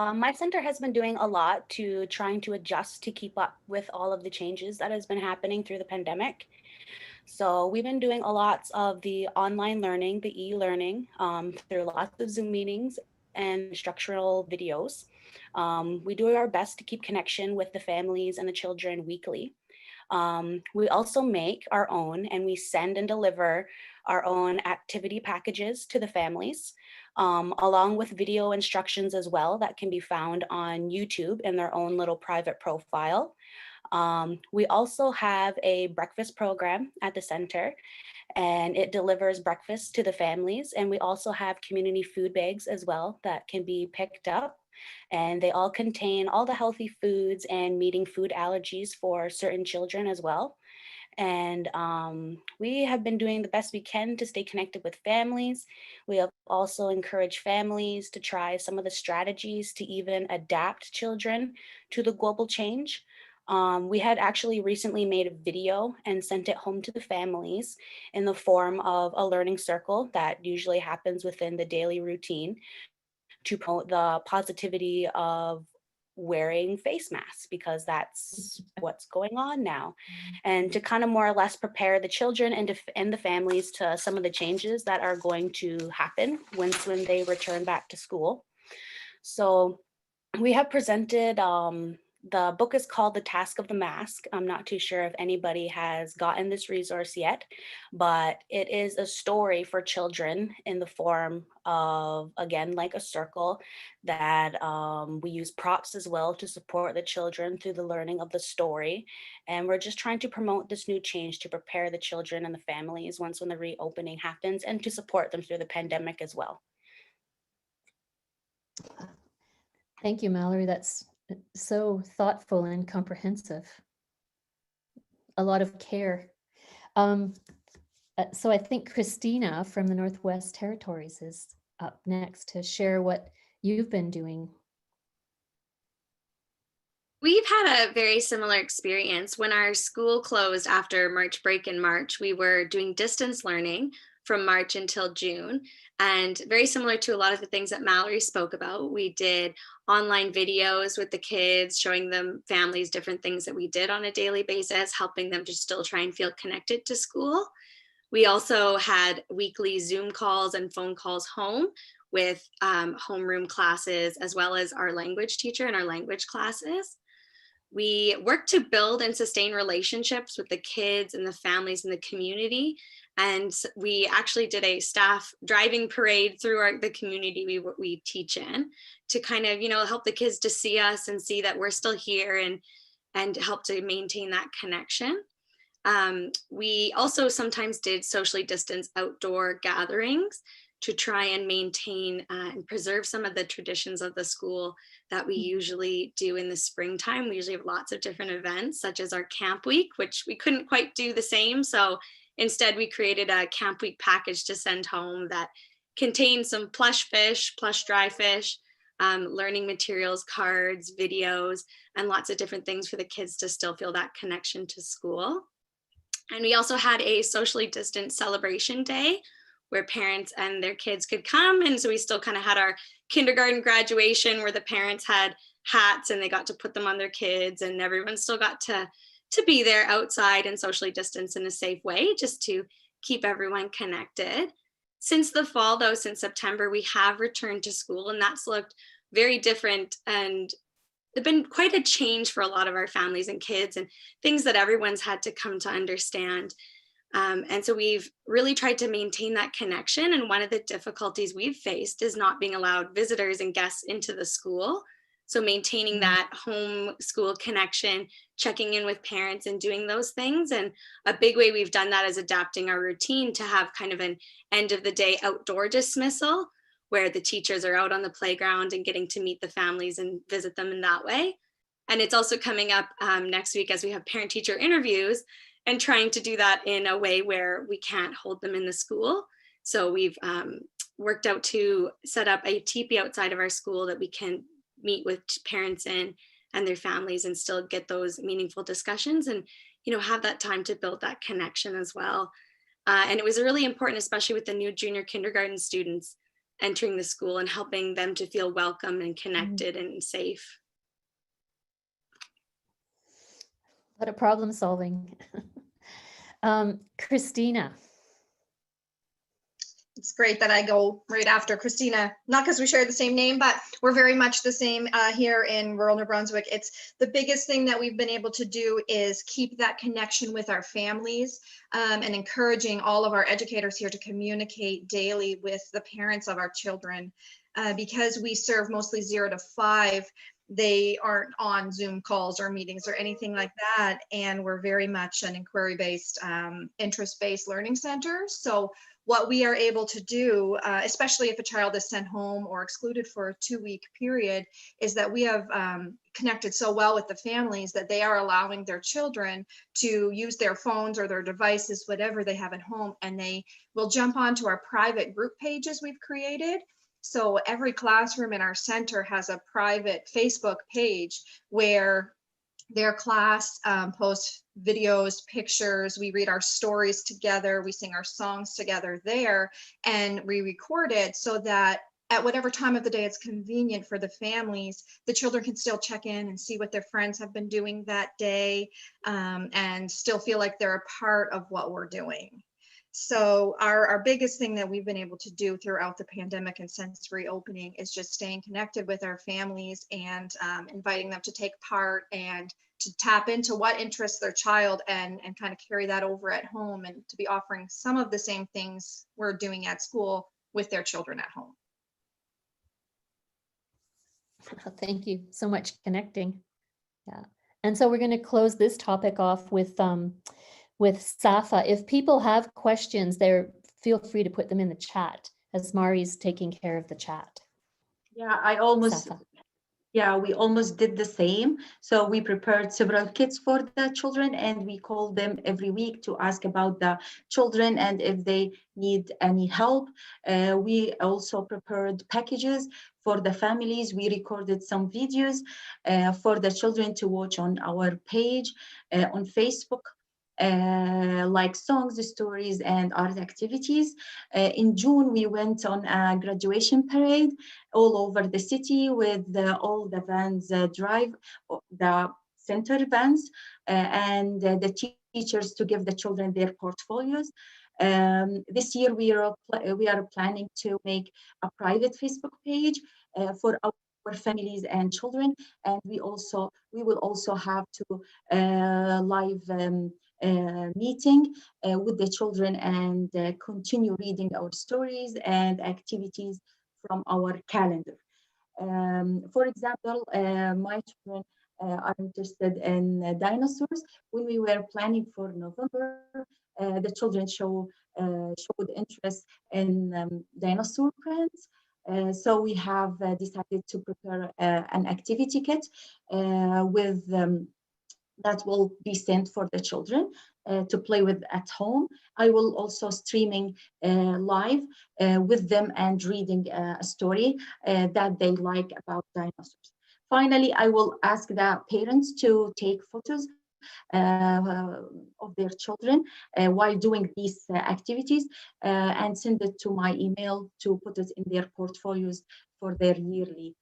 My center has been doing a lot to trying to adjust to keep up with all of the changes that has been happening through the pandemic. So we've been doing a lot of the online learning, the e-learning, through lots of Zoom meetings and instructional videos. We do our best to keep connection with the families and the children weekly. We also make our own and we send and deliver our own activity packages to the families, along with video instructions as well that can be found on YouTube in their own little private profile. We also have a breakfast program at the center, and it delivers breakfast to the families. And we also have community food bags as well that can be picked up. And they all contain all the healthy foods and meeting food allergies for certain children as well. And we have been doing the best we can to stay connected with families. We have also encouraged families to try some of the strategies to even adapt children to the global change. We had actually recently made a video and sent it home to the families in the form of a learning circle that usually happens within the daily routine to promote the positivity of wearing face masks, because that's what's going on now, and to kind of more or less prepare the children and the families to some of the changes that are going to happen when they return back to school. So we have presented, the book is called The Task of the Mask. I'm not too sure if anybody has gotten this resource yet, but it is a story for children in the form of, again, like a circle that we use props as well to support the children through the learning of the story. And we're just trying to promote this new change to prepare the children and the families when the reopening happens, and to support them through the pandemic as well. Thank you, Mallory. That's so thoughtful and comprehensive. A lot of care. So I think Christina from the Northwest Territories is up next to share what you've been doing. We've had a very similar experience. When our school closed after March break in March, we were doing distance learning from March until June. And very similar to a lot of the things that Mallory spoke about, we did online videos with the kids, showing them families different things that we did on a daily basis, helping them to still try and feel connected to school. We also had weekly Zoom calls and phone calls home with homeroom classes, as well as our language teacher and our language classes. We work to build and sustain relationships with the kids and the families in the community. And we actually did a staff driving parade through the community we teach in, to kind of, help the kids to see us and see that we're still here, and help to maintain that connection. We also sometimes did socially distanced outdoor gatherings to try and maintain and preserve some of the traditions of the school that we usually do in the springtime. We usually have lots of different events, such as our camp week, which we couldn't quite do the same. So instead, we created a camp week package to send home that contains some plush fish, plush dry fish, learning materials, cards, videos, and lots of different things for the kids to still feel that connection to school. And we also had a socially distant celebration day where parents and their kids could come. And so we still kind of had our kindergarten graduation where the parents had hats and they got to put them on their kids, and everyone still got to be there outside and socially distance in a safe way, just to keep everyone connected. Since the fall, though, since September, we have returned to school, and that's looked very different, and it's been quite a change for a lot of our families and kids, and things that everyone's had to come to understand. And so we've really tried to maintain that connection. And one of the difficulties we've faced is not being allowed visitors and guests into the school. So maintaining that home school connection, checking in with parents and doing those things. And a big way we've done that is adapting our routine to have kind of an end of the day outdoor dismissal, where the teachers are out on the playground and getting to meet the families and visit them in that way. And it's also coming up next week as we have parent teacher interviews, and trying to do that in a way where we can't hold them in the school. So we've worked out to set up a teepee outside of our school that we can meet with parents in and their families and still get those meaningful discussions, and have that time to build that connection as well. And it was really important, especially with the new junior kindergarten students, entering the school and helping them to feel welcome and connected and safe. A lot of problem solving. Christina. It's great that I go right after Christina, not because we share the same name, but we're very much the same here in rural New Brunswick. It's the biggest thing that we've been able to do is keep that connection with our families and encouraging all of our educators here to communicate daily with the parents of our children. Because we serve mostly 0 to 5, they aren't on Zoom calls or meetings or anything like that. And we're very much an inquiry-based, interest-based learning center. So what we are able to do, especially if a child is sent home or excluded for a 2-week period, is that we have connected so well with the families that they are allowing their children to use their phones or their devices, whatever they have at home, and they will jump onto our private group pages we've created. So every classroom in our center has a private Facebook page where their class posts videos, pictures, we read our stories together, we sing our songs together there, and we record it so that at whatever time of the day it's convenient for the families, the children can still check in and see what their friends have been doing that day, and still feel like they're a part of what we're doing. So our biggest thing that we've been able to do throughout the pandemic and since reopening is just staying connected with our families and inviting them to take part and to tap into what interests their child and kind of carry that over at home, and to be offering some of the same things we're doing at school with their children at home. Thank you so much connecting. Yeah. And so we're going to close this topic off with Safa. If people have questions, feel free to put them in the chat as Mari's taking care of the chat. Yeah, we almost did the same. So we prepared several kits for the children, and we called them every week to ask about the children and if they need any help. We also prepared packages for the families. We recorded some videos for the children to watch on our page on Facebook. Like songs, stories, and art activities. In June, we went on a graduation parade all over the city with all the vans drive, the center vans, and the teachers to give the children their portfolios. This year, we are planning to make a private Facebook page for our families and children, and we will also have to live meeting with the children and continue reading our stories and activities from our calendar. For example, my children are interested in dinosaurs. When we were planning for November, the children showed interest in dinosaur prints. So we have decided to prepare an activity kit with that will be sent for the children to play with at home. I will also streaming live with them and reading a story that they like about dinosaurs. Finally, I will ask the parents to take photos of their children while doing these activities and send it to my email to put it in their portfolios for their yearly